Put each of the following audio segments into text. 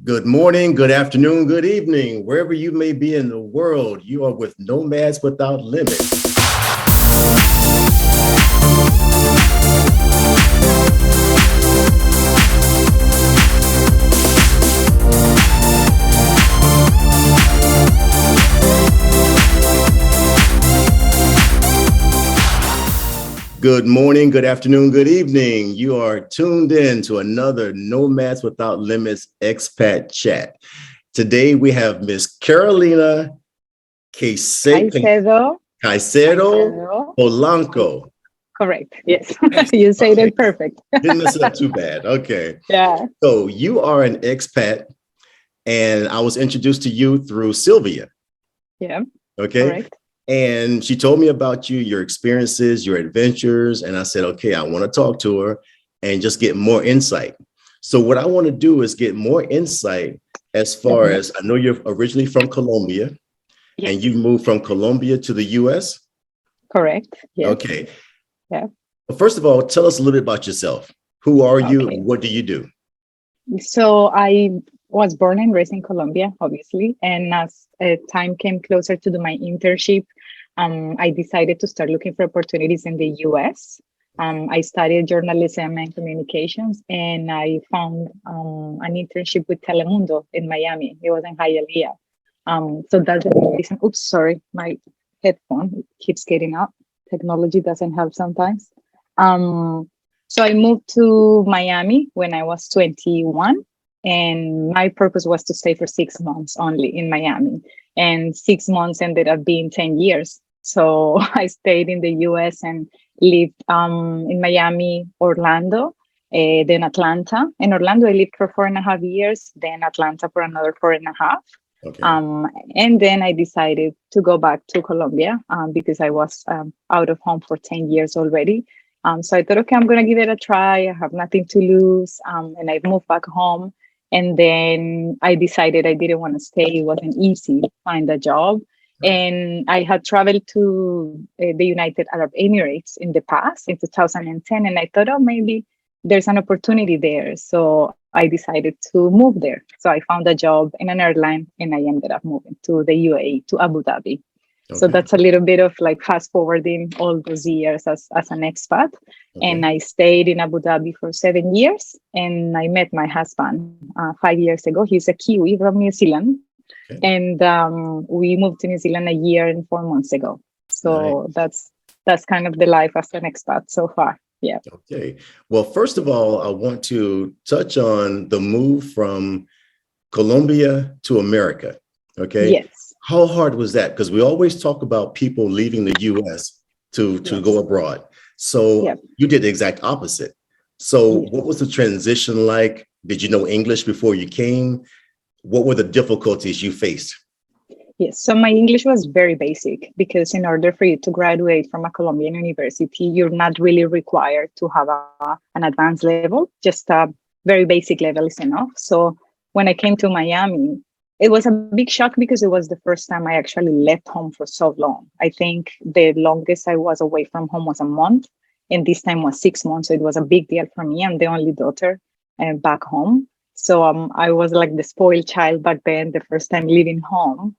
Good morning, good afternoon, good evening, wherever you may be in the world. You are with Nomads Without Limits. Good morning, good afternoon, good evening. You are tuned in to another Nomads Without Limits Expat Chat. Today we have Miss Carolina Caycedo. Polanco. Correct. Yes. You said it perfect. Didn't mess it up too bad. Okay. Yeah. So you are an expat, and I was introduced to you through Sylvia. Yeah. Okay. Correct. And she told me about you, your experiences, your adventures. And I said, okay, I want to talk to her and just get more insight. So what I want to do is get more insight as far as I know you're originally from Colombia. Yes. And you moved from Colombia to the US? Correct. Yes. Okay. Yeah. Well, first of all, tell us a little bit about yourself. Who are you? Okay. What do you do? So I was born and raised in Colombia, obviously. And as time came closer to do my internship, I decided to start looking for opportunities in the US. I studied journalism and communications, and I found an internship with Telemundo in Miami. It was in Hialeah. So that's the reason. Oops, sorry, my headphone keeps getting out. Technology doesn't help sometimes. So I moved to Miami when I was 21, and my purpose was to stay for 6 months only in Miami. And 6 months ended up being 10 years. So I stayed in the US and lived in Miami, Orlando, then Atlanta. In Orlando, I lived for 4.5 years, then Atlanta for another 4.5. Okay. And then I decided to go back to Colombia because I was out of home for 10 years already. So I thought, okay, I'm going to give it a try. I have nothing to lose. And I moved back home. And then I decided I didn't want to stay. It wasn't easy to find a job. And I had traveled to the United Arab Emirates in the past, in 2010. And I thought, oh, maybe there's an opportunity there. So I decided to move there. So I found a job in an airline, and I ended up moving to the UAE, to Abu Dhabi. Okay. So that's a little bit of like fast forwarding all those years as an expat. Okay. And I stayed in Abu Dhabi for 7 years, and I met my husband 5 years ago. He's a Kiwi from New Zealand. Okay. And we moved to New Zealand a year and 4 months ago. So nice. That's kind of the life as an expat so far. Yeah. Okay. Well, first of all, I want to touch on the move from Colombia to America. Okay. Yes. How hard was that? Because we always talk about people leaving the US to go abroad. So you did the exact opposite. So what was the transition like? Did you know English before you came? What were the difficulties you faced? Yes, so my English was very basic because in order for you to graduate from a Colombian university, you're not really required to have an advanced level. Just a very basic level is enough. So when I came to Miami, it was a big shock because it was the first time I actually left home for so long. I think the longest I was away from home was a month, and this time was 6 months. So it was a big deal for me. I'm the only daughter back home. So I was like the spoiled child back then, the first time leaving home.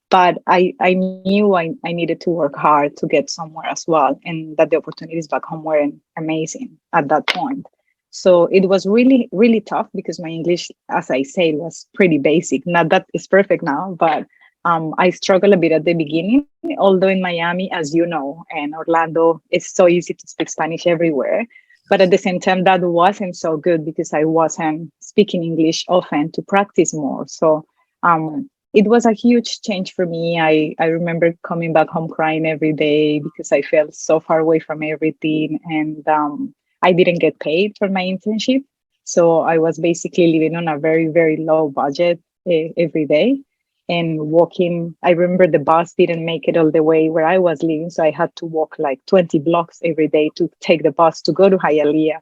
But I knew I needed to work hard to get somewhere as well, and that the opportunities back home were amazing at that point. So it was really, really tough because my English, as I said, was pretty basic. Not that it's perfect now, but I struggled a bit at the beginning. Although in Miami, as you know, and Orlando, it's so easy to speak Spanish everywhere. But at the same time, that wasn't so good because I wasn't speaking English often to practice more. So it was a huge change for me. I remember coming back home crying every day because I felt so far away from everything. And I didn't get paid for my internship. So I was basically living on a very, very low budget every day. And walking, I remember the bus didn't make it all the way where I was living. So I had to walk like 20 blocks every day to take the bus to go to Hialeah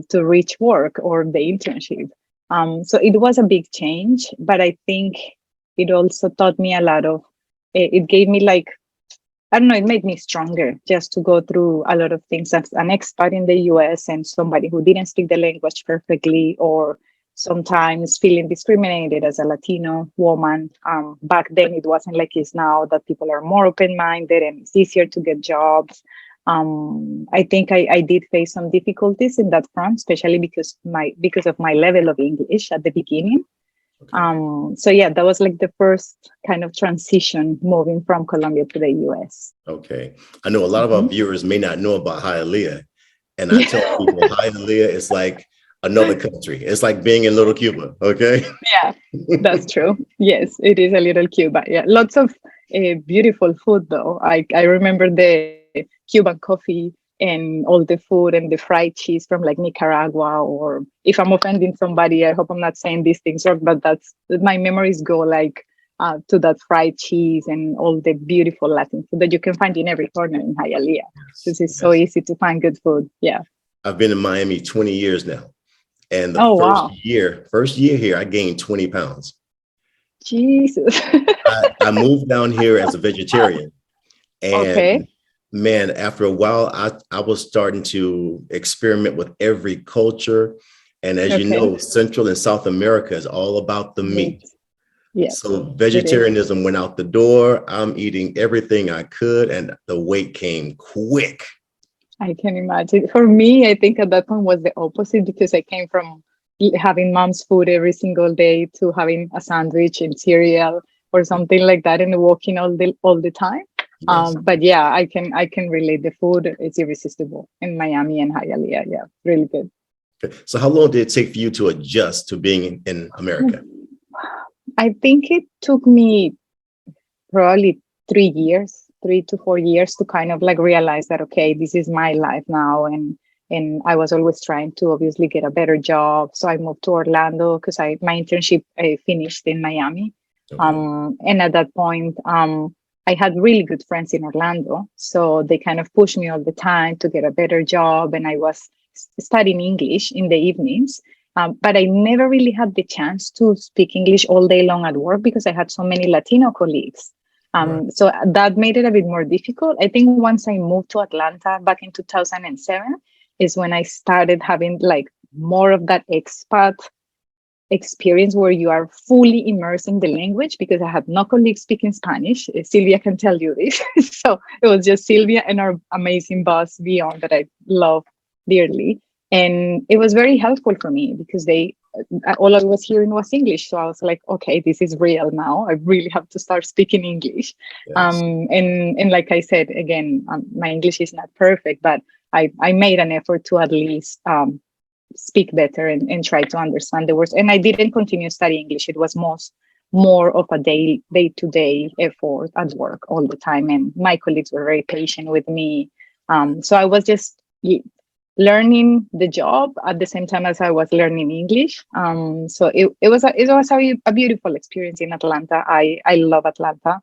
to reach work or the internship. So it was a big change, but I think it also taught me a lot of, it gave me like, I don't know, it made me stronger just to go through a lot of things as an expat in the US and somebody who didn't speak the language perfectly, or sometimes feeling discriminated as a Latino woman. Back then, it wasn't like it's now, that people are more open-minded and it's easier to get jobs. I think I did face some difficulties in that front, especially because of my level of English at the beginning. Okay. So yeah, that was like the first kind of transition moving from Colombia to the US. Okay. I know a lot of our viewers may not know about Hialeah. And I tell Yeah. people Hialeah is like another country. It's like being in Little Cuba. Okay. Yeah, that's true. Yes, it is a little Cuba. Yeah, lots of beautiful food though. I remember the Cuban coffee and all the food and the fried cheese from like Nicaragua. Or if I'm offending somebody, I hope I'm not saying these things wrong, but that's my memories go like to that fried cheese and all the beautiful Latin food that you can find in every corner in Hialeah. Yes, This is so yes. easy to find good food. Yeah. I've been in Miami 20 years now. And the Oh wow. first year here, I gained 20 pounds. Jesus. I moved down here as a vegetarian. Okay. And man, after a while, I was starting to experiment with every culture. And as you Okay. know, Central and South America is all about the meat. Yes. Yes. So It is. vegetarianism went out the door. I'm eating everything I could, and the weight came quick. I can imagine. For me, I think at that point was the opposite, because I came from having mom's food every single day to having a sandwich and cereal or something like that, and walking all the time. Yes. But yeah, I can relate. The food is irresistible in Miami and Hialeah. Yeah, really good. So how long did it take for you to adjust to being in America? I think it took me probably 3 years, 3 to 4 years to kind of like realize that, okay, this is my life now. And I was always trying to obviously get a better job. So I moved to Orlando because my internship finished in Miami. Okay. And at that point, I had really good friends in Orlando. So they kind of pushed me all the time to get a better job. And I was studying English in the evenings. But I never really had the chance to speak English all day long at work because I had so many Latino colleagues. Right. So that made it a bit more difficult. I think once I moved to Atlanta back in 2007 is when I started having like more of that expat experience where you are fully immersed in the language, because I had no colleagues speaking Spanish. Sylvia can tell you this. So it was just Sylvia and our amazing boss, Vion, that I love dearly. And it was very helpful for me because all I was hearing was English. So I was like, okay, this is real now. I really have to start speaking English. Yes. And like I said, again, my English is not perfect, but I made an effort to at least speak better and try to understand the words. And I didn't continue studying English. It was more of a day-to-day effort at work all the time. And my colleagues were very patient with me. So I was just learning the job at the same time as I was learning English. So it was a beautiful experience in Atlanta. I love Atlanta.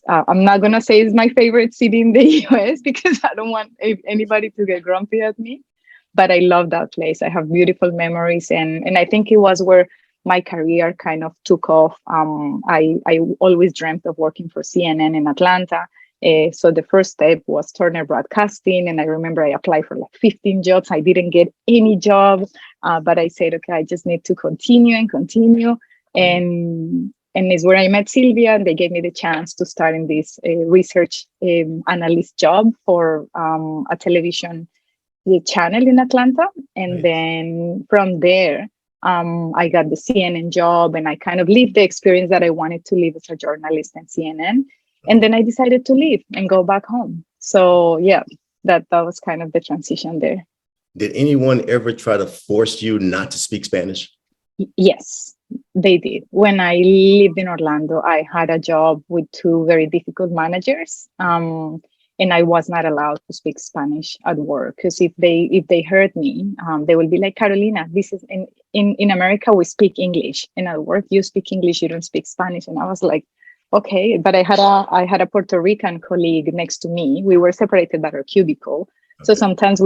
I'm not gonna say it's my favorite city in the US because I don't want anybody to get grumpy at me, but I love that place. I have beautiful memories, and I think it was where my career kind of took off. I always dreamt of working for CNN in Atlanta. So the first step was Turner Broadcasting, and I remember I applied for like 15 jobs. I didn't get any jobs, but I said, okay, I just need to continue and continue. And it's where I met Sylvia, and they gave me the chance to start in this research analyst job for a television channel in Atlanta. And then from there, I got the CNN job, and I kind of lived the experience that I wanted to live as a journalist in CNN. And then I decided to leave and go back home. So yeah, that was kind of the transition there. Did anyone ever try to force you not to speak Spanish? Yes, they did. When I lived in Orlando, I had a job with two very difficult managers. And I was not allowed to speak Spanish at work, because if they heard me, they will be like, Carolina, this is in America, we speak English, and at work you speak English, you don't speak Spanish. And I was like, okay, but I had a Puerto Rican colleague next to me. We were separated by our cubicle. So sometimes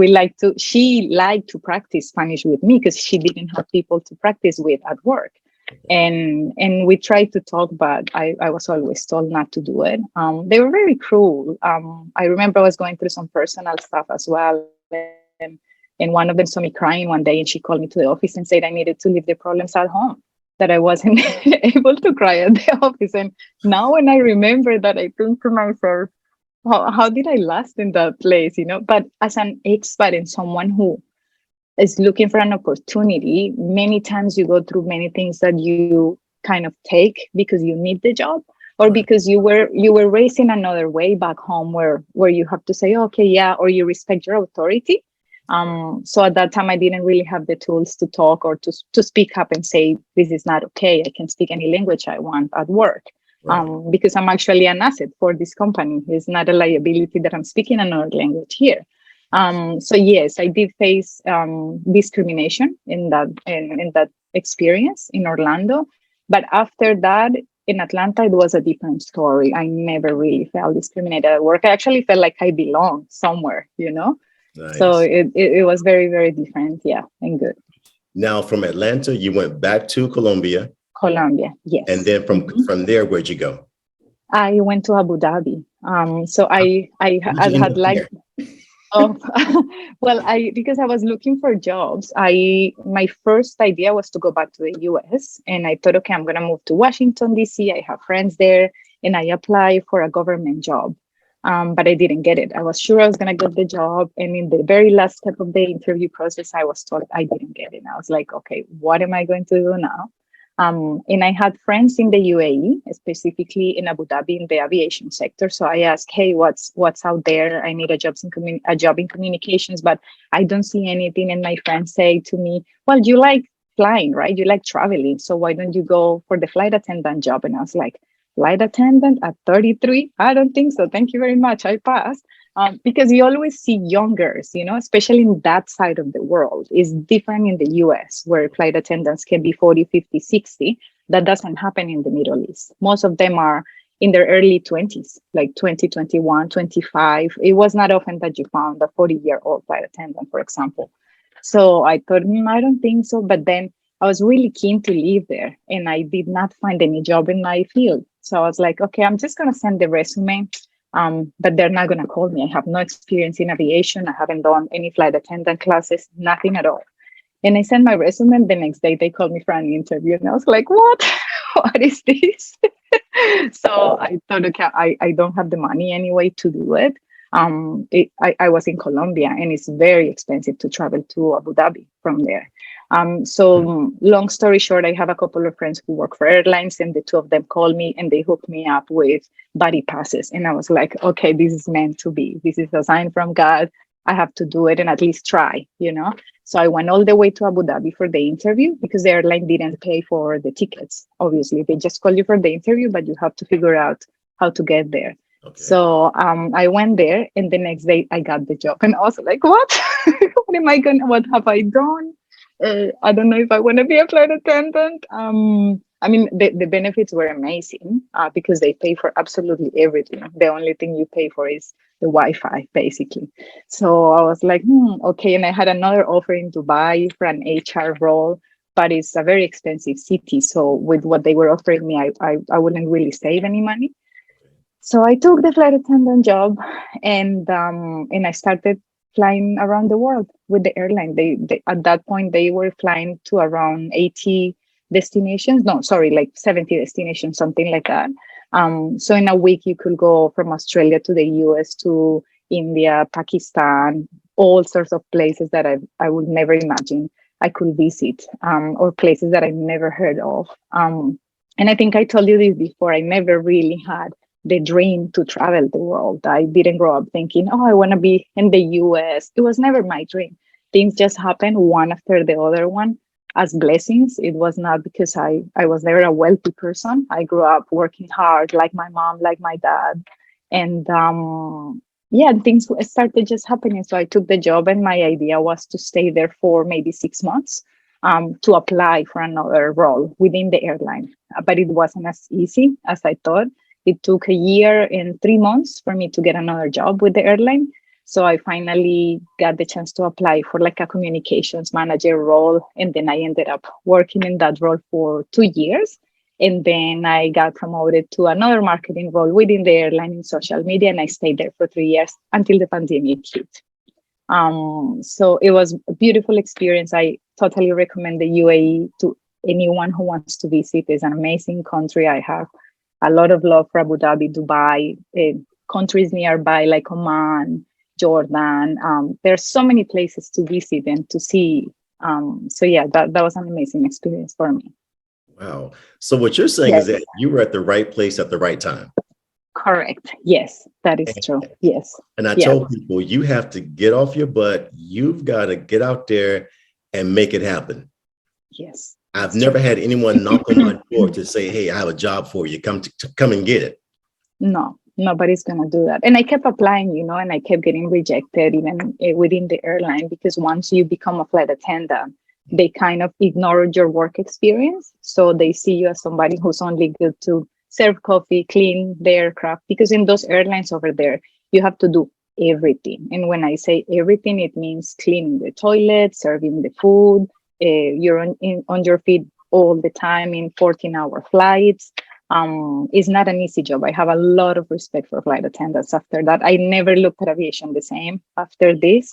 she liked to practice Spanish with me because she didn't have people to practice with at work. And we tried to talk, but I was always told not to do it. They were very cruel. I remember I was going through some personal stuff as well. And And one of them saw me crying one day, and she called me to the office and said I needed to leave the problems at home, that I wasn't able to cry at the office. And now when I remember that, I think to myself, how did I last in that place, But as an expat and someone who is looking for an opportunity, many times you go through many things that you kind of take because you need the job, or because you were raised in another way back home where you have to say, okay, yeah, or you respect your authority. So at that time, I didn't really have the tools to talk or to speak up and say, this is not okay. I can speak any language I want at work. Because I'm actually an asset for this company. It's not a liability that I'm speaking another language here. So yes, I did face discrimination in that experience in Orlando. But after that, in Atlanta, it was a different story. I never really felt discriminated at work. I actually felt like I belonged somewhere, Nice. So it was very, very different. Yeah, and good. Now from Atlanta, you went back to Colombia. Colombia, yes. And then from there, where'd you go? I went to Abu Dhabi. So I had like, oh, well, because I was looking for jobs, my first idea was to go back to the US, and I thought, okay, I'm gonna move to Washington, DC. I have friends there, and I applied for a government job. But I didn't get it. I was sure I was gonna get the job, and in the very last step of the interview process, I was told I didn't get it. And I was like, okay, what am I going to do now? And I had friends in the UAE, specifically in Abu Dhabi in the aviation sector. So I asked, hey, what's out there? I need a job in communications, but I don't see anything. And my friends say to me, well, you like flying, right? You like traveling. So why don't you go for the flight attendant job? And I was like, flight attendant at 33? I don't think so. Thank you very much. I passed. Because you always see youngers, especially in that side of the world. It's different in the US, where flight attendants can be 40, 50, 60. That doesn't happen in the Middle East. Most of them are in their early 20s, like 20, 21, 25. It was not often that you found a 40-year-old flight attendant, for example. So I thought, I don't think so. But then I was really keen to live there, and I did not find any job in my field. So I was like, okay, I'm just going to send the resume. But they're not going to call me. I have no experience in aviation. I haven't done any flight attendant classes, nothing at all. And I sent my resume, and the next day they called me for an interview. And I was like, what? What is this? So I thought, okay, I don't have the money anyway to do it. I was in Colombia, and it's very expensive to travel to Abu Dhabi from there. So long story short, I have a couple of friends who work for airlines, and the two of them called me and they hooked me up with buddy passes. And I was like, okay, this is meant to be. This is a sign from God. I have to do it and at least try, So I went all the way to Abu Dhabi for the interview, because the airline didn't pay for the tickets. Obviously, they just call you for the interview, but you have to figure out how to get there. Okay. So I went there, and the next day I got the job, and I was like, what? What have I done? I don't know if I want to be a flight attendant. I mean, the benefits were amazing because they pay for absolutely everything. The only thing you pay for is the Wi-Fi, basically. So I was like, okay. And I had another offer in Dubai for an HR role, but it's a very expensive city. So with what they were offering me, I wouldn't really save any money. So I took the flight attendant job, and I started flying around the world with the airline. They at that point they were flying to around 80 destinations. No, sorry, like 70 destinations, something like that. So in a week you could go from Australia to the US to India, Pakistan, all sorts of places that I would never imagine I could visit, or places that I never heard of. And I think I told you this before. I never really had the dream to travel the world. I didn't grow up thinking, oh, I want to be in the US. It was never my dream. Things just happened one after the other one as blessings. It was not because I was never a wealthy person. I grew up working hard, like my mom, like my dad. And things started just happening. So I took the job, and my idea was to stay there for maybe 6 months to apply for another role within the airline. But it wasn't as easy as I thought. It took a year and 3 months for me to get another job with the airline. So I finally got the chance to apply for like a communications manager role. And then I ended up working in that role for 2 years. And then I got promoted to another marketing role within the airline in social media. And I stayed there for 3 years until the pandemic hit. So it was a beautiful experience. I totally recommend the UAE to anyone who wants to visit. It's an amazing country. I have a lot of love for Abu Dhabi, Dubai, countries nearby like Oman, Jordan. There's so many places to visit and to see. So yeah, that was an amazing experience for me. Wow. So what you're saying is that you were at the right place at the right time. Correct. Yes, that is true. Yes. And I tell people, you have to get off your butt. You've got to get out there and make it happen. Yes. I've never had anyone knock on my door to say, hey, I have a job for you. Come and get it. No, nobody's going to do that. And I kept applying, and I kept getting rejected even within the airline, because once you become a flight attendant, they kind of ignore your work experience. So they see you as somebody who's only good to serve coffee, clean the aircraft, because in those airlines over there, you have to do everything. And when I say everything, it means cleaning the toilet, serving the food. You're on your feet all the time in 14-hour flights. It's not an easy job. I have a lot of respect for flight attendants after that. I never looked at aviation the same after this.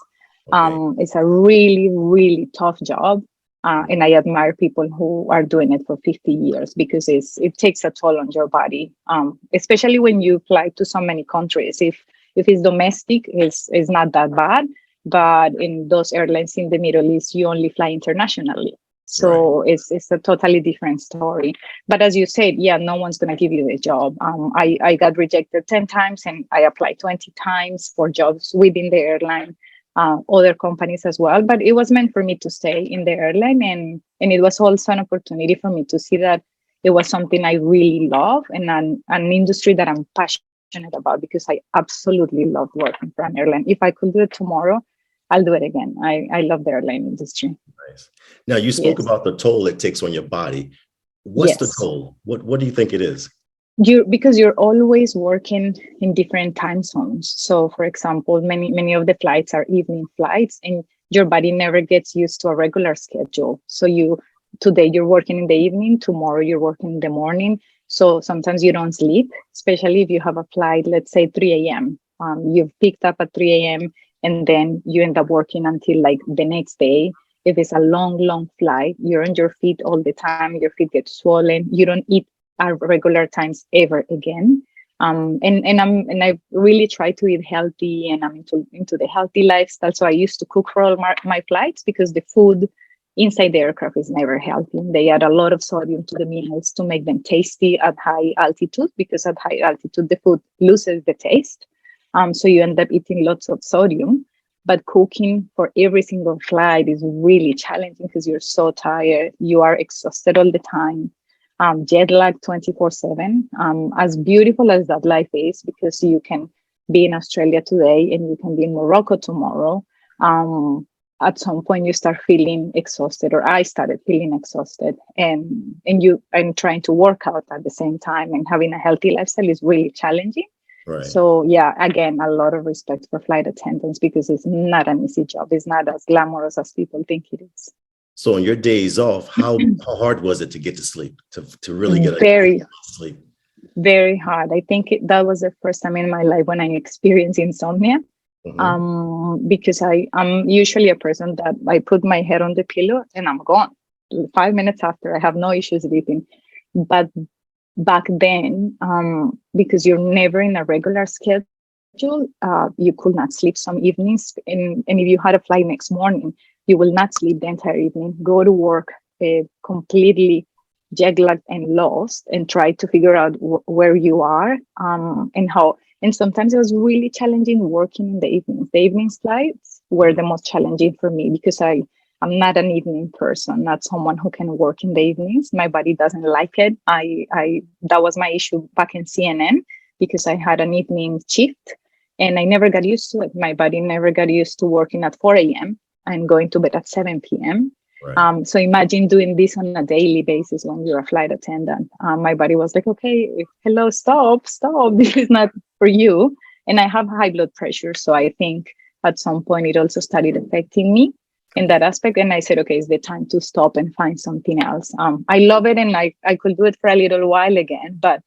It's a really, really tough job. And I admire people who are doing it for 50 years, because it takes a toll on your body, especially when you fly to so many countries. If it's domestic, it's not that bad. But in those airlines in the Middle East, you only fly internationally. So it's a totally different story. But as you said, no one's going to give you the job. I got rejected 10 times and I applied 20 times for jobs within the airline. Other companies as well, but it was meant for me to stay in the airline, and it was also an opportunity for me to see that it was something I really love, and an industry that I'm passionate about, because I absolutely love working for an airline. If I could do it tomorrow, I'll do it again. I love the airline industry. Nice. Now you spoke about the toll it takes on your body. What's the toll? What do you think it is? Because you're always working in different time zones. So for example, many of the flights are evening flights, and your body never gets used to a regular schedule. So today you're working in the evening, tomorrow you're working in the morning. So sometimes you don't sleep, especially if you have a flight, let's say 3 a.m. You've picked up at 3 a.m. and then you end up working until like the next day. If it's a long flight, you're on your feet all the time, your feet get swollen, you don't eat at regular times ever again. And I really try to eat healthy, and I'm into the healthy lifestyle. So I used to cook for all my flights, because the food inside the aircraft is never healthy. They add a lot of sodium to the meals to make them tasty at high altitude, because at high altitude, the food loses the taste. So you end up eating lots of sodium. But cooking for every single flight is really challenging, because you're so tired. You are exhausted all the time. Jet lag 24/7. As beautiful as that life is, because you can be in Australia today and you can be in Morocco tomorrow. At some point you start feeling exhausted, or I started feeling exhausted, and trying to work out at the same time and having a healthy lifestyle is really challenging. So again, a lot of respect for flight attendants, because it's not an easy job. It's not as glamorous as people think it is. So on your days off, how hard was it to get to sleep, to really get sleep? Very hard. I think that was the first time in my life when I experienced insomnia. Because I'm usually a person that I put my head on the pillow and I'm gone. 5 minutes after, I have no issues sleeping. But back then, because you're never in a regular schedule, you could not sleep some evenings. And if you had a flight next morning, you will not sleep the entire evening, go to work completely jet lagged and lost, and try to figure out where you are and how. And sometimes it was really challenging working in the evenings. The evening flights were the most challenging for me, because I'm not an evening person, not someone who can work in the evenings. My body doesn't like it. That was my issue back in CNN, because I had an evening shift and I never got used to it. My body never got used to working at 4 a.m. and going to bed at 7 p.m. So imagine doing this on a daily basis when you're a flight attendant. My body was like, okay, hello, stop. This is not for you. And I have high blood pressure. So I think at some point it also started affecting me in that aspect. And I said, okay, it's the time to stop and find something else. I love it. And I could do it for a little while again. But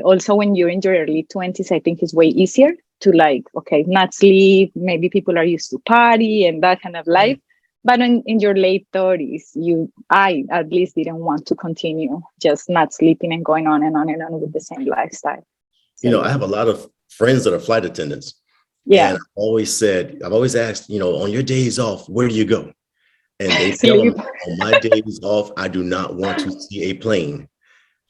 also when you're in your early 20s, I think it's way easier to like, okay, not sleep. Maybe people are used to party and that kind of life. But in your late 30s, I at least didn't want to continue just not sleeping and going on and on and on with the same lifestyle. So, I have a lot of friends that are flight attendants. Yeah. And I've always asked, on your days off, where do you go? And they tell them, on my days off, I do not want to see a plane.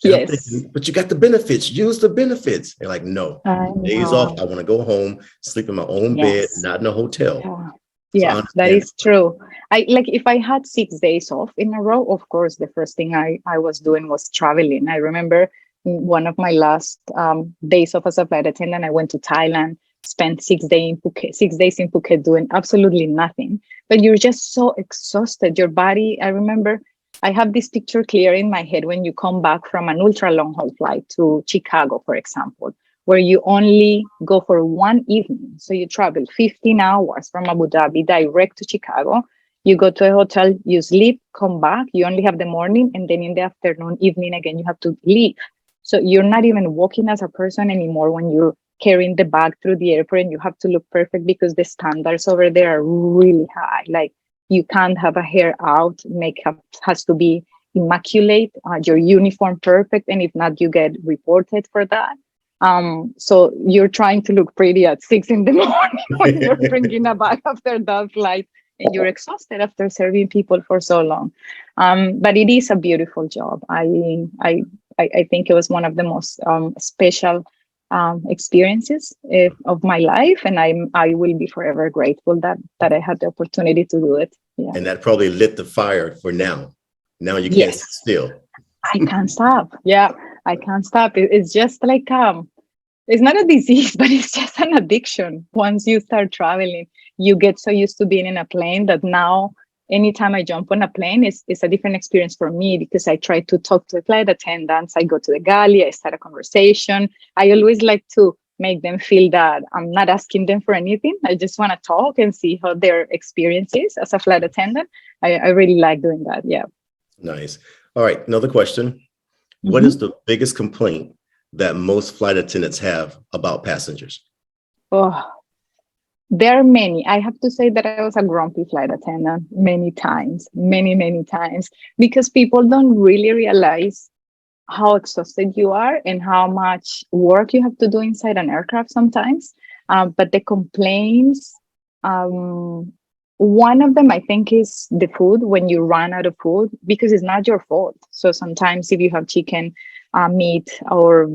And I'm thinking, but you got the benefits, use the benefits. They're like, no, days off, I want to go home, sleep in my own bed, not in a hotel. Yeah, that is true. If I had 6 days off in a row, of course, the first thing I was doing was traveling. I remember one of my last days off as a flight attendant, I went to Thailand, spent 6 days in Phuket doing absolutely nothing. But you're just so exhausted. Your body, I remember, I have this picture clear in my head when you come back from an ultra long haul flight to Chicago, for example, where you only go for one evening. So you travel 15 hours from Abu Dhabi direct to Chicago. You go to a hotel, you sleep, come back, you only have the morning, and then in the afternoon, evening again, you have to leave. So you're not even walking as a person anymore when you're carrying the bag through the airport, and you have to look perfect because the standards over there are really high. Like, you can't have a hair out, makeup has to be immaculate, your uniform perfect, and if not, you get reported for that. So you're trying to look pretty at 6 a.m. when you're bringing a bag after that flight, and you're exhausted after serving people for so long. But it is a beautiful job. I think it was one of the most special experiences of my life, and I will be forever grateful that I had the opportunity to do it. Yeah. And that probably lit the fire for now. Now you can't sit still. I can't stop. Yeah, I can't stop. It's just like it's not a disease, but it's just an addiction. Once you start traveling, you get so used to being in a plane that now anytime I jump on a plane, it's a different experience for me, because I try to talk to the flight attendants. I go to the galley, I start a conversation. I always like to make them feel that I'm not asking them for anything. I just want to talk and see how their experience is as a flight attendant. I really like doing that. Yeah. Nice. All right. Another question. What is the biggest complaint that most flight attendants have about passengers? Oh, there are many. I have to say that I was a grumpy flight attendant many times, many times, because people don't really realize how exhausted you are and how much work you have to do inside an aircraft sometimes. But the complaints, one of them, I think, is the food. When you run out of food, because it's not your fault. So sometimes if you have chicken meat or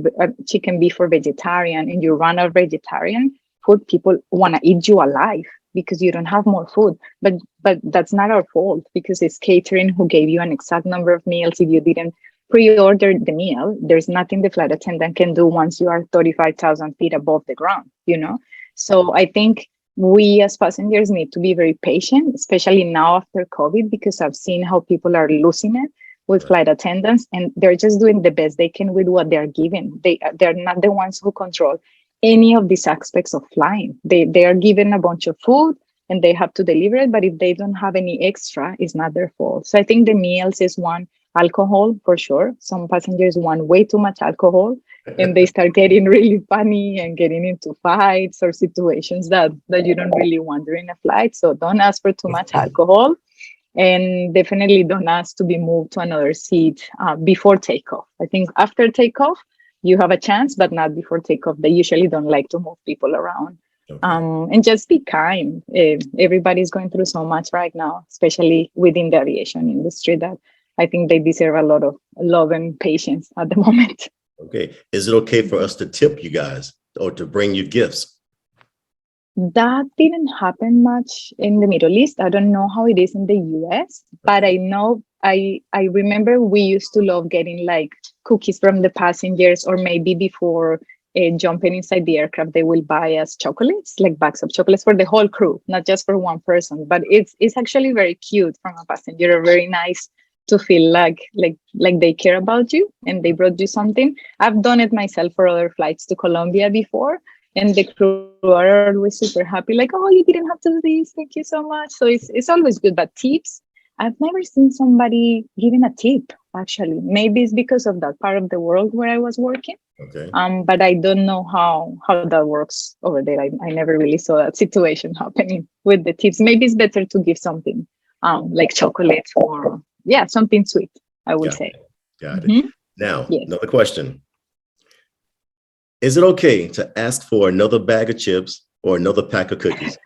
chicken beef or vegetarian, and you run out of vegetarian food, people want to eat you alive because you don't have more food. But that's not our fault, because it's catering who gave you an exact number of meals. If you didn't pre-order the meal, there's nothing the flight attendant can do once you are 35,000 feet above the ground, So I think we as passengers need to be very patient, especially now after COVID, because I've seen how people are losing it with flight attendants, and they're just doing the best they can with what they're given. They're not the ones who control any of these aspects of flying. They are given a bunch of food and they have to deliver it, but if they don't have any extra, it's not their fault. So I think the meals is one. Alcohol, for sure. Some passengers want way too much alcohol, and they start getting really funny and getting into fights or situations that you don't really want during a flight. So don't ask for too much alcohol, and definitely don't ask to be moved to another seat before takeoff. I think after takeoff, you have a chance, but not before takeoff. They usually don't like to move people around. Okay. And just be kind. Everybody's going through so much right now, especially within the aviation industry, that I think they deserve a lot of love and patience at the moment. Okay. Is it okay for us to tip you guys or to bring you gifts? That didn't happen much in the Middle East. I don't know how it is in the US, but I know I remember we used to love getting like cookies from the passengers, or maybe before jumping inside the aircraft, they will buy us chocolates, like bags of chocolates for the whole crew, not just for one person. But it's actually very cute from a passenger, very nice to feel like they care about you and they brought you something. I've done it myself for other flights to Colombia before, and the crew are always super happy, like, oh, you didn't have to do this, thank you so much. So it's always good. But tips, I've never seen somebody giving a tip actually. Maybe it's because of that part of the world where I was working. Okay. But I don't know how that works over there. I never really saw that situation happening with the tips. Maybe it's better to give something like chocolate or something sweet, I would say. Got it. Now, yes. Another question. Is it okay to ask for another bag of chips or another pack of cookies?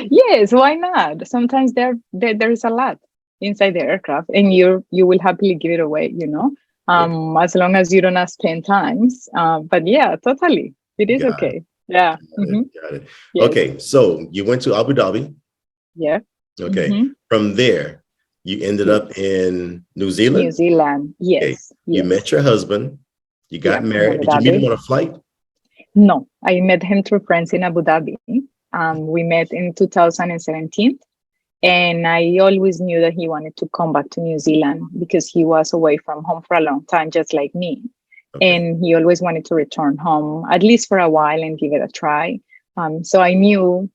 Yes, why not? Sometimes there's a lot inside the aircraft, and you will happily give it away, as long as you don't ask 10 times. But yeah, totally. It is okay. Yeah. Got it. Yes. Okay, so you went to Abu Dhabi. Yeah. Okay. From there, you ended up in New Zealand? New Zealand, yes. Okay. You met your husband. You got married. Did you meet him on a flight? No, I met him through friends in Abu Dhabi. We met in 2017. And I always knew that he wanted to come back to New Zealand because he was away from home for a long time, just like me. Okay. And he always wanted to return home, at least for a while, and give it a try. So I knew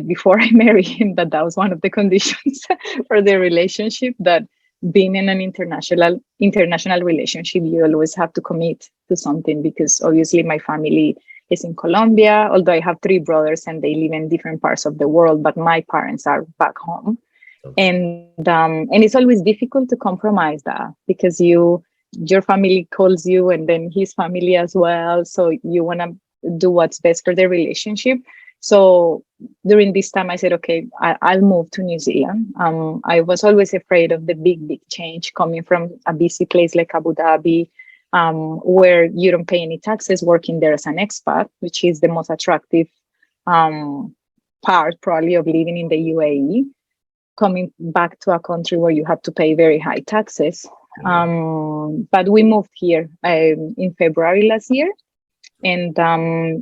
before I married him that was one of the conditions for the relationship, that being in an international relationship, you always have to commit to something, because obviously my family is in Colombia, although I have 3 brothers and they live in different parts of the world, but my parents are back home. Okay. And it's always difficult to compromise that, because your family calls you and then his family as well. So you want to do what's best for the relationship. So during this time, I said, okay, I'll move to New Zealand. I was always afraid of the big change coming from a busy place like Abu Dhabi, where you don't pay any taxes, working there as an expat, which is the most attractive part probably of living in the UAE, coming back to a country where you have to pay very high taxes. But we moved here in February last year. And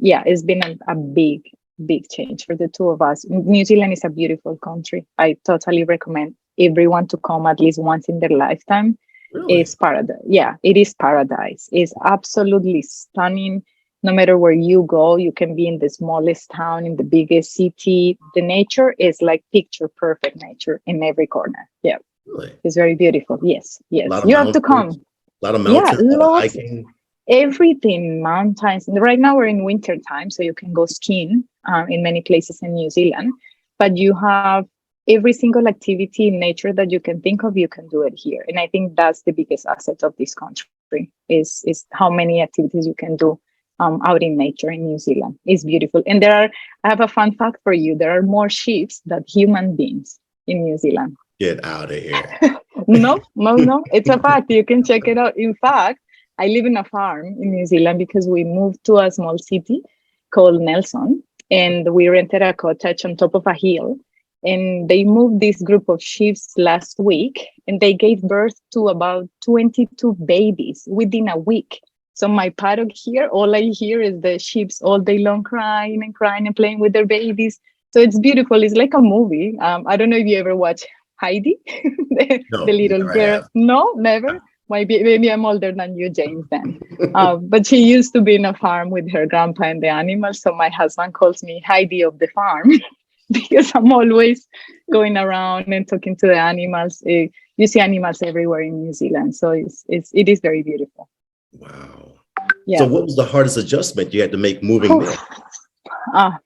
it's been a big change for the 2 of us. New Zealand is a beautiful country. I totally recommend everyone to come at least once in their lifetime. Really? It's paradise. Yeah, it is paradise. It's absolutely stunning. No matter where you go, you can be in the smallest town, in the biggest city. The nature is like picture perfect nature in every corner. Yeah, really? It's very beautiful. Yes. You have to come. A lot of mountains, a lot of hiking. Everything, mountains. Right now we're in winter time, so you can go skiing in many places in New Zealand, but you have every single activity in nature that you can think of, you can do it here. And I think that's the biggest asset of this country is how many activities you can do out in nature in New Zealand. It's beautiful. And I have a fun fact for you. There are more sheep than human beings in New Zealand. Get out of here. No. It's a fact. You can check it out. In fact, I live in a farm in New Zealand because we moved to a small city called Nelson, and we rented a cottage on top of a hill. And they moved this group of sheep last week, and they gave birth to about 22 babies within a week. So my paddock here, all I hear is the sheep all day long crying and playing with their babies. So it's beautiful. It's like a movie. I don't know if you ever watch Heidi, the little girl. No, never. Maybe I'm older than you, James, then. But she used to be in a farm with her grandpa and the animals. So my husband calls me Heidi of the farm because I'm always going around and talking to the animals. You see animals everywhere in New Zealand. So it is very beautiful. Wow. Yeah. So what was the hardest adjustment you had to make moving there?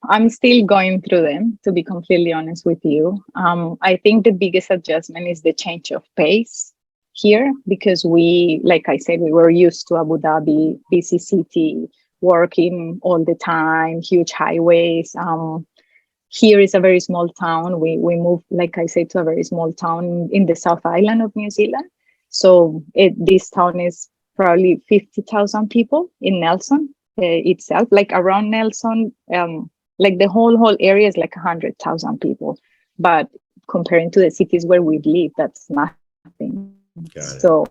I'm still going through them, to be completely honest with you. I think the biggest adjustment is the change of pace here, because like I said, we were used to Abu Dhabi, busy city, working all the time, huge highways. Here is a very small town. We moved, like I said, to a very small town in the South Island of New Zealand. So this town is probably 50,000 people in Nelson itself. Like around Nelson, like the whole area is like 100,000 people. But comparing to the cities where we live, that's nothing. So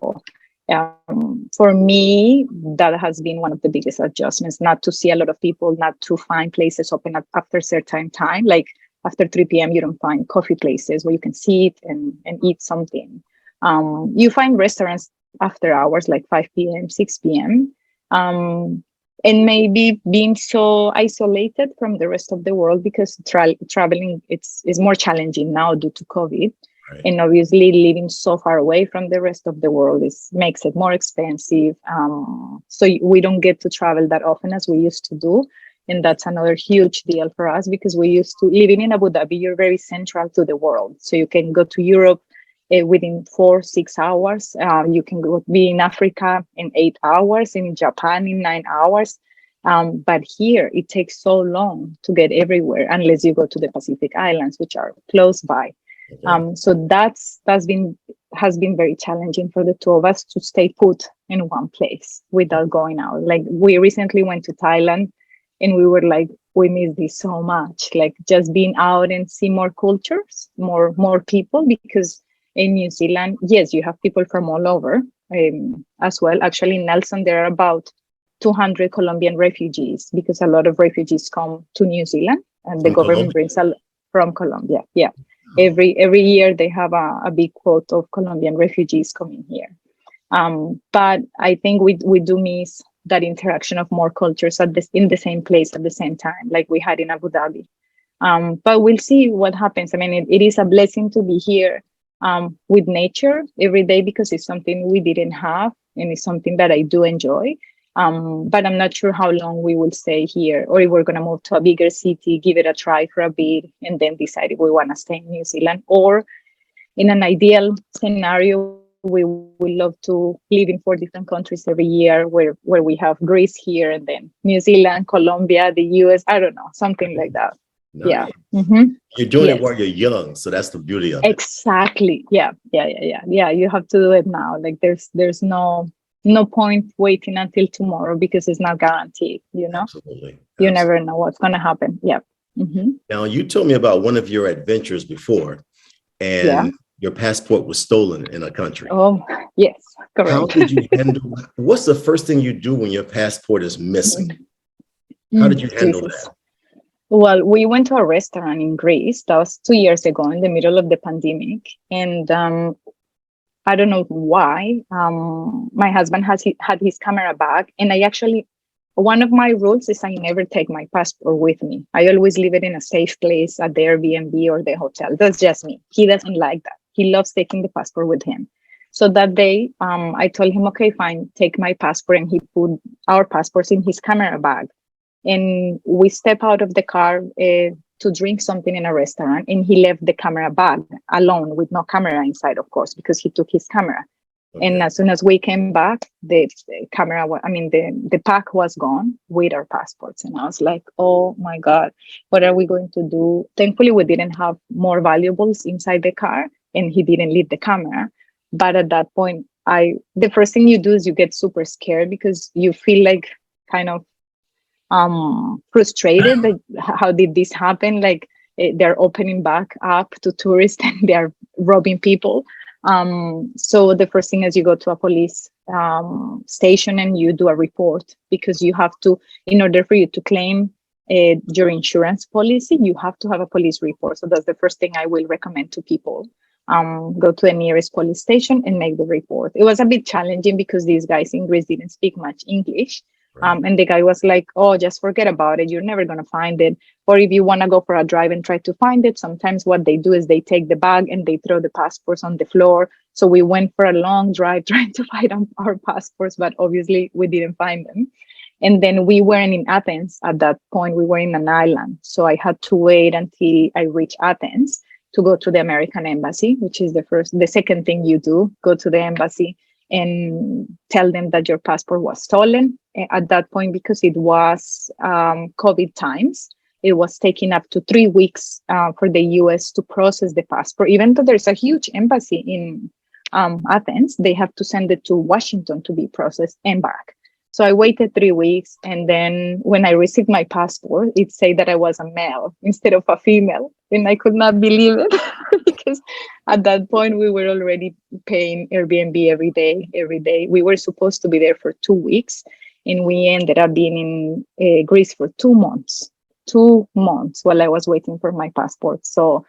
for me, that has been one of the biggest adjustments, not to see a lot of people, not to find places open up after a certain time. Like after 3 p.m., you don't find coffee places where you can sit and eat something. You find restaurants after hours, like 5 p.m., 6 p.m. And maybe being so isolated from the rest of the world, because traveling is more challenging now due to COVID. Right. And obviously living so far away from the rest of the world makes it more expensive. So we don't get to travel that often as we used to do. And that's another huge deal for us because we used to, living in Abu Dhabi, you're very central to the world. So you can go to Europe within 4-6 hours. You can be in Africa in 8 hours, in Japan in 9 hours. But here it takes so long to get everywhere unless you go to the Pacific Islands, which are close by. Okay. So has been very challenging for the two of us to stay put in one place without going out. Like we recently went to Thailand and we were like, we miss this so much. Like just being out and see more cultures, more people, because in New Zealand, yes, you have people from all over as well. Actually, in Nelson, there are about 200 Colombian refugees because a lot of refugees come to New Zealand and the From government Colombia? brings from Colombia. Yeah. Oh, Every year they have a big quote of Colombian refugees coming here. But I think we do miss that interaction of more cultures in the same place at the same time, like we had in Abu Dhabi. But we'll see what happens. I mean, it is a blessing to be here with nature every day because it's something we didn't have and it's something that I do enjoy. But I'm not sure how long we will stay here or if we're going to move to a bigger city, give it a try for a bit, and then decide if we want to stay in New Zealand. Or in an ideal scenario, we would love to live in 4 different countries every year where we have Greece here and then New Zealand, Colombia, the US, I don't know, something like that. nice. Yeah. Mm-hmm. You're doing it Yes. while you're young, so that's the beauty of it. Exactly. Yeah. You have to do it now. Like there's no point waiting until tomorrow because it's not guaranteed, you know. Absolutely. You never know what's going to happen. Yeah. Mm-hmm. Now, you told me about one of your adventures before, and your passport was stolen in a country. Oh, yes, correct. How did you handle? What's the first thing you do when your passport is missing? How did you handle Jesus. that? Well, we went to a restaurant in Greece. That was 2 years ago in the middle of the pandemic. And I don't know why. My husband had his camera bag. And one of my rules is I never take my passport with me. I always leave it in a safe place at the Airbnb or the hotel. That's just me. He doesn't like that. He loves taking the passport with him. So that day, I told him, okay, fine, take my passport. And he put our passports in his camera bag. And we step out of the car to drink something in a restaurant. And he left the camera bag alone with no camera inside, of course, because he took his camera. Okay. And as soon as we came back, the camera, the pack was gone with our passports. And I was like, oh my God, what are we going to do? Thankfully, we didn't have more valuables inside the car and he didn't leave the camera. But at that point, the first thing you do is you get super scared because you feel like kind of frustrated that how did this happen? Like they're opening back up to tourists and they're robbing people. So the first thing is you go to a police station and you do a report because you have to, in order for you to claim your insurance policy, you have to have a police report. So that's the first thing I will recommend to people. Go to the nearest police station and make the report. It was a bit challenging because these guys in Greece didn't speak much English. Right. And the guy was like, oh, just forget about it. You're never going to find it. Or if you want to go for a drive and try to find it, sometimes what they do is they take the bag and they throw the passports on the floor. So we went for a long drive trying to find our passports, but obviously we didn't find them. And then we weren't in Athens at that point. We were in an island. So I had to wait until I reached Athens to go to the American embassy, which is the second thing you do, go to the embassy and tell them that your passport was stolen. At that point, because it was COVID times, it was taking up to 3 weeks for the US to process the passport. Even though there's a huge embassy in Athens, they have to send it to Washington to be processed and back. So I waited 3 weeks. And then when I received my passport, it said that I was a male instead of a female. And I could not believe it because at that point we were already paying Airbnb every day. We were supposed to be there for 2 weeks. And we ended up being in Greece for 2 months. 2 months while I was waiting for my passport. So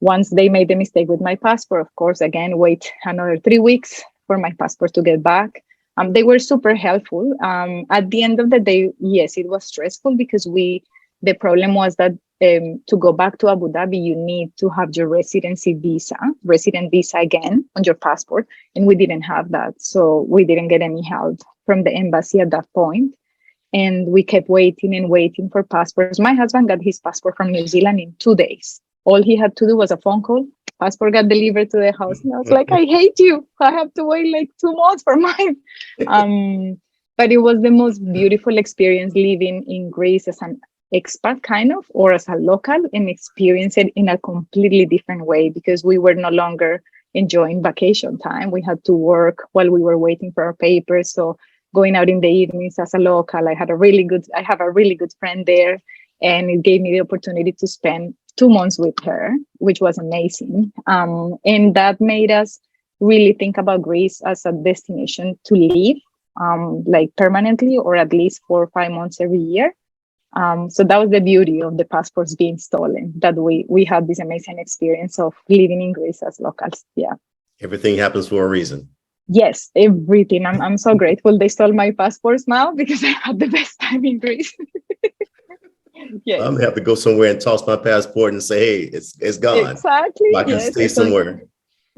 once they made the mistake with my passport, of course, again, wait another 3 weeks for my passport to get back. They were super helpful. At the end of the day, yes, it was stressful because the problem was that to go back to Abu Dhabi, you need to have your resident visa again on your passport. And we didn't have that. So we didn't get any help from the embassy at that point. And we kept waiting and waiting for passports. My husband got his passport from New Zealand in 2 days. All he had to do was a phone call. Passport got delivered to the house. And I was like, I hate you. I have to wait like 2 months for mine. But it was the most beautiful experience living in Greece as an expat kind of, or as a local, and experience it in a completely different way, because we were no longer enjoying vacation time. We had to work while we were waiting for our papers. So going out in the evenings as a local, I have a really good friend there, and it gave me the opportunity to spend 2 months with her, which was amazing. And that made us really think about Greece as a destination to live, like permanently, or at least 4 or 5 months every year. So that was the beauty of the passports being stolen, that we had this amazing experience of living in Greece as locals. Yeah. Everything happens for a reason. Yes, everything. I'm so grateful they stole my passports now, because I had the best time in Greece. Yes. I'm gonna have to go somewhere and toss my passport and say, hey, it's gone. Exactly. I can stay somewhere.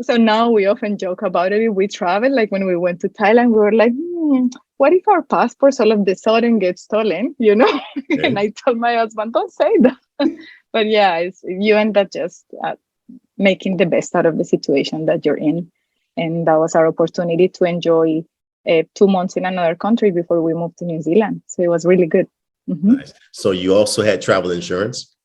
So now we often joke about it. If we travel, like when we went to Thailand, we were like, what if our passports all of the sudden get stolen, Okay. And I told my husband, don't say that. But yeah, you end up just making the best out of the situation that you're in. And that was our opportunity to enjoy 2 months in another country before we moved to New Zealand. So it was really good. Mm-hmm. Nice. So you also had travel insurance?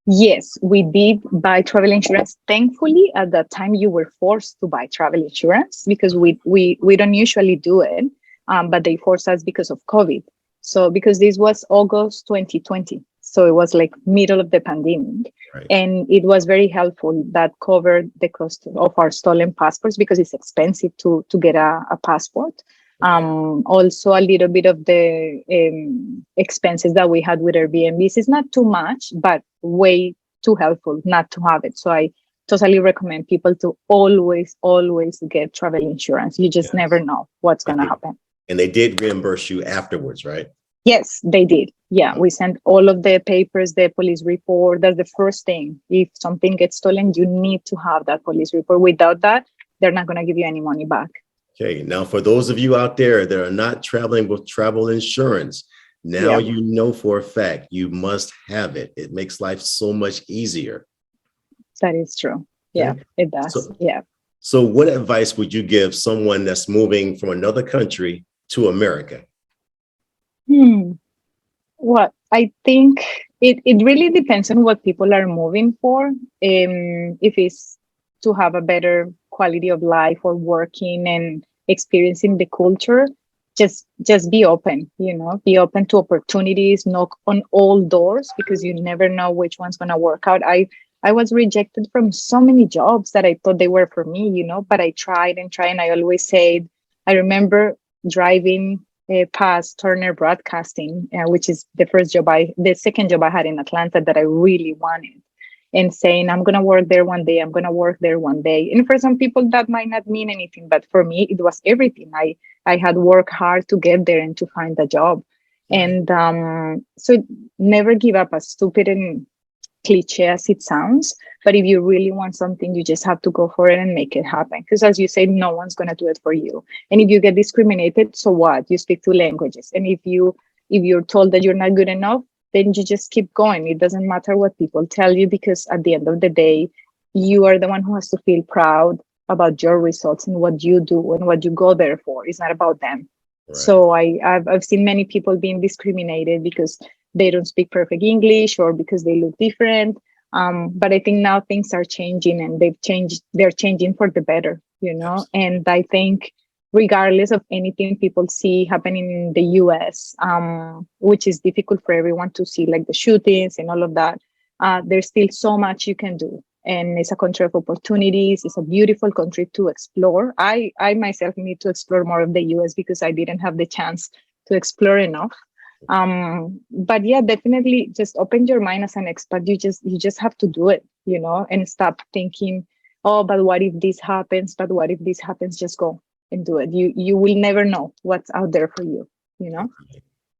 Yes, we did buy travel insurance. Thankfully, at that time, you were forced to buy travel insurance, because we don't usually do it, but they forced us because of COVID. So because this was August 2020, so it was like middle of the pandemic, right. And it was very helpful. That covered the cost of our stolen passports, because it's expensive to get a passport. Also a little bit of the expenses that we had with Airbnbs. It's not too much, but way too helpful not to have it. So I totally recommend people to always get travel insurance. You just never know what's going to happen. And they did reimburse you afterwards, right? Yes, they did. Yeah, we sent all of the papers, the police report. That's the first thing. If something gets stolen, you need to have that police report. Without that, they're not going to give you any money back. Okay, now for those of you out there that are not traveling with travel insurance, now you know for a fact you must have it. It makes life so much easier. That is true. Yeah, it does. So what advice would you give someone that's moving from another country to America? Well, I think it really depends on what people are moving for. If it's to have a better quality of life or working and experiencing the culture, just be open, be open to opportunities, knock on all doors, because you never know which one's going to work out. I was rejected from so many jobs that I thought they were for me, but I tried and tried. And I always said, I remember driving past Turner Broadcasting, which is the second job I had in Atlanta that I really wanted, and saying, I'm going to work there one day. I'm going to work there one day. And for some people that might not mean anything, but for me, it was everything. I had worked hard to get there and to find a job. And so never give up, as stupid and cliche as it sounds. But if you really want something, you just have to go for it and make it happen. Because as you say, no one's going to do it for you. And if you get discriminated, so what? You speak 2 languages. And if you're told that you're not good enough, then you just keep going. It doesn't matter what people tell you, because at the end of the day, you are the one who has to feel proud about your results and what you do and what you go there for. It's not about them. Right. So I've seen many people being discriminated because they don't speak perfect English or because they look different. But I think now things are changing, and they're changing for the better, And I think regardless of anything people see happening in the US, which is difficult for everyone to see, like the shootings and all of that, there's still so much you can do. And it's a country of opportunities. It's a beautiful country to explore. I myself need to explore more of the US because I didn't have the chance to explore enough. But yeah, definitely just open your mind as an expat. You just have to do it, and stop thinking, oh, but what if this happens? But what if this happens? Just go and do it. You will never know what's out there for you,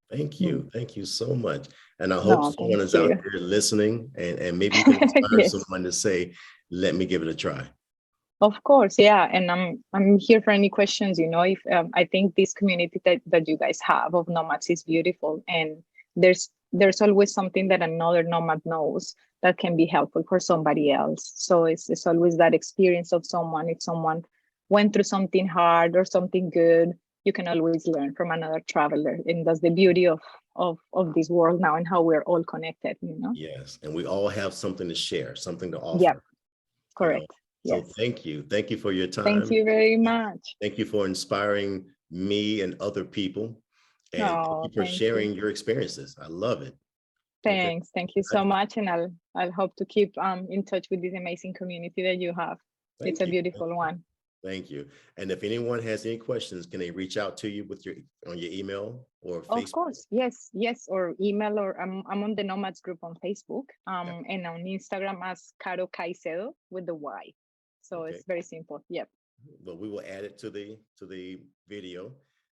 Thank you. Thank you so much. And I hope No, someone thank is out you. there listening, and maybe you can inspire Yes. someone to say, let me give it a try. Of course, yeah, and I'm here for any questions. If I think this community that you guys have of nomads is beautiful, and there's always something that another nomad knows that can be helpful for somebody else. So it's always that experience of someone. If someone went through something hard or something good, you can always learn from another traveler, and that's the beauty of this world now and how we're all connected. Yes, and we all have something to share, something to Yeah, offer. You know, correct. so Yes. thank you for your Thank time. you very much. Thank you for inspiring me and other people, and thank you Oh, for thank you. sharing your experiences. I love it. Okay. Thanks. Thank you so much. And I'll hope to keep in touch with this amazing community that you have. It's Thank a you. beautiful one. Thank you. And if anyone has any questions, can they reach out to you with your on your email or Of Facebook? course, yes, or email, or I'm on the Nomads group on Facebook, Yeah. and on Instagram as Caro Caycedo with the Y. So Okay. it's very simple. Yep. Well, we will add it to the video.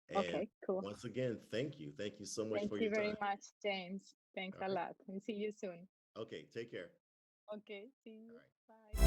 And Okay, cool. once again, thank you. Thank you so much Thank for you your very time. much, James. Thanks All a right. lot, and see you soon. Okay. Take care. Okay, see All you. right. Bye.